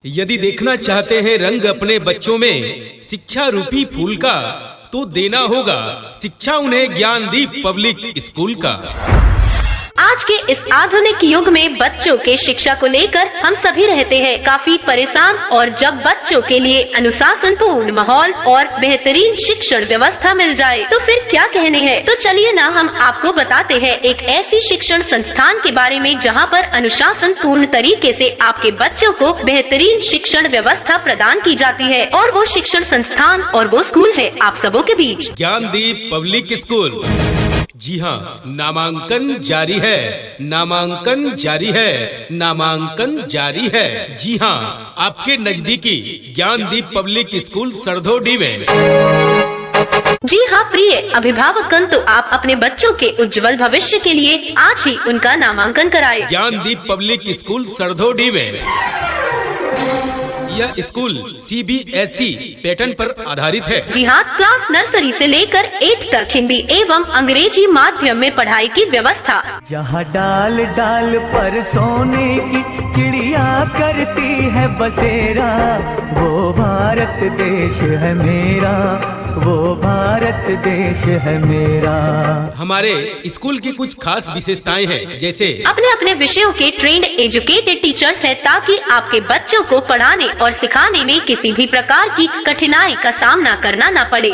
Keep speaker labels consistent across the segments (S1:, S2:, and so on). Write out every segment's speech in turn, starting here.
S1: यदि देखना चाहते हैं रंग अपने बच्चों में शिक्षा रूपी फूल का, तो देना होगा शिक्षा उन्हें ज्ञानदीप पब्लिक स्कूल का।
S2: आज के इस आधुनिक युग में बच्चों के शिक्षा को लेकर हम सभी रहते हैं काफी परेशान, और जब बच्चों के लिए अनुशासन पूर्ण माहौल और बेहतरीन शिक्षण व्यवस्था मिल जाए तो फिर क्या कहने हैं। तो चलिए ना हम आपको बताते हैं एक ऐसी शिक्षण संस्थान के बारे में जहां पर अनुशासन पूर्ण तरीके से आपके बच्चों को बेहतरीन शिक्षण व्यवस्था प्रदान की जाती है, और वो शिक्षण संस्थान और वो स्कूल है आप सबों के बीच
S1: ज्ञानदीप पब्लिक स्कूल। जी हाँ, नामांकन जारी है, नामांकन जारी है, नामांकन जारी है। जी हाँ, आपके नजदीकी ज्ञानदीप पब्लिक स्कूल सरधोडी में।
S2: जी हाँ प्रिय अभिभावकगण, तो आप अपने बच्चों के उज्जवल भविष्य के लिए आज ही उनका नामांकन कराएं।
S1: ज्ञानदीप पब्लिक स्कूल सरधोडी में यह स्कूल CBSE पैटर्न पर आधारित है।
S2: जी हाँ, क्लास नर्सरी से लेकर 8 तक हिंदी एवं अंग्रेजी माध्यम में पढ़ाई की व्यवस्था।
S3: जहाँ डाल डाल पर सोने की चिड़िया करती है बसेरा, वो भारत देश है मेरा, वो भारत देश है मेरा।
S1: हमारे स्कूल की कुछ खास विशेषताएं हैं, जैसे
S2: अपने अपने विषयों के ट्रेंड एजुकेटेड टीचर्स हैं, ताकि आपके बच्चों को पढ़ाने और सिखाने में किसी भी प्रकार की कठिनाई का सामना करना न पड़े।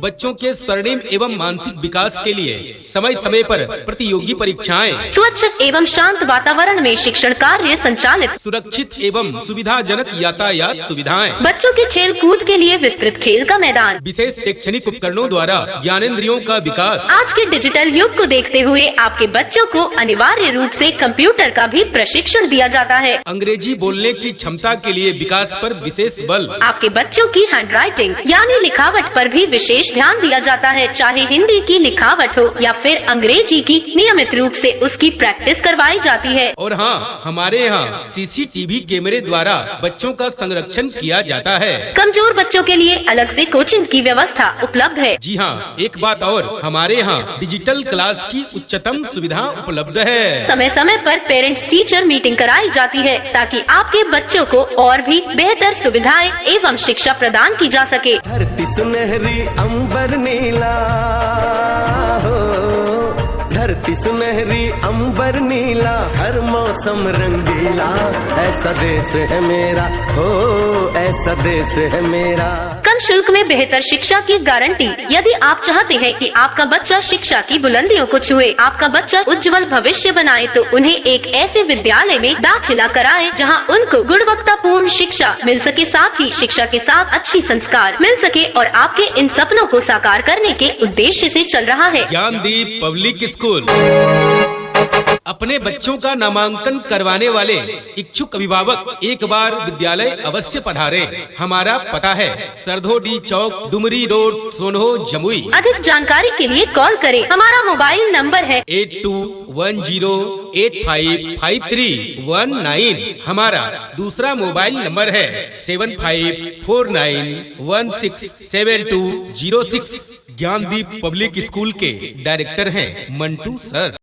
S1: बच्चों के स्वर्णिम एवं मानसिक विकास के लिए समय समय पर प्रतियोगी परीक्षाएं,
S2: स्वच्छ एवं शांत वातावरण में शिक्षण कार्य संचालित,
S1: सुरक्षित एवं सुविधाजनक यातायात सुविधाएं,
S2: बच्चों के खेल कूद के लिए विस्तृत खेल का मैदान,
S1: विशेष शैक्षणिक उपकरणों द्वारा ज्ञानेंद्रियों का विकास।
S2: आज के डिजिटल युग को देखते हुए आपके बच्चों को अनिवार्य रूप से कंप्यूटर का भी प्रशिक्षण दिया जाता है।
S1: अंग्रेजी बोलने की क्षमता के लिए विकास पर विशेष बल।
S2: आपके बच्चों की हैंडराइटिंग यानी लिखावट पर भी विशेष ध्यान दिया जाता है, चाहे हिंदी की लिखावट हो या फिर अंग्रेजी की, नियमित रूप से उसकी प्रैक्टिस करवाई जाती है।
S1: और हाँ, हमारे यहाँ CCTV कैमरे द्वारा बच्चों का संरक्षण किया जाता है।
S2: कमजोर बच्चों के लिए अलग से कोचिंग की व्यवस्था उपलब्ध है।
S1: जी हाँ, एक बात और, हमारे यहाँ डिजिटल क्लास की उच्चतम सुविधा उपलब्ध है।
S2: समय समय पर पेरेंट्स टीचर मीटिंग कराई जाती है, ताकि आपके बच्चों को और भी बेहतर सुविधाएं एवं शिक्षा प्रदान की जा सके।
S3: धरती सुनहरी अंबर नीला हो, धरती सुनहरी अंबर नीला, हर मौसम रंगीला, ऐसा देश है मेरा, हो ऐसा देश है मेरा।
S2: कम शुल्क में बेहतर शिक्षा की गारंटी। यदि आप चाहते हैं कि आपका बच्चा शिक्षा की बुलंदियों को छुए, आपका बच्चा उज्जवल भविष्य बनाए, तो उन्हें एक ऐसे विद्यालय में दाखिला कराएं जहां उनको गुणवत्तापूर्ण शिक्षा मिल सके, साथ ही शिक्षा के साथ अच्छी संस्कार मिल सके, और आपके इन सपनों को साकार करने के उद्देश्य से चल रहा है
S1: ज्ञानदीप पब्लिक स्कूल। अपने बच्चों का नामांकन करवाने वाले इच्छुक अभिभावक एक बार विद्यालय अवश्य पधारें। हमारा पता है सरधोडी चौक, डुमरी रोड, सोनहो, जमुई।
S2: अधिक जानकारी के लिए कॉल करें। हमारा मोबाइल नंबर है
S1: 8210855319। हमारा दूसरा मोबाइल नंबर है 7549167206। ज्ञानदीप पब्लिक स्कूल के डायरेक्टर हैं मंटू सर।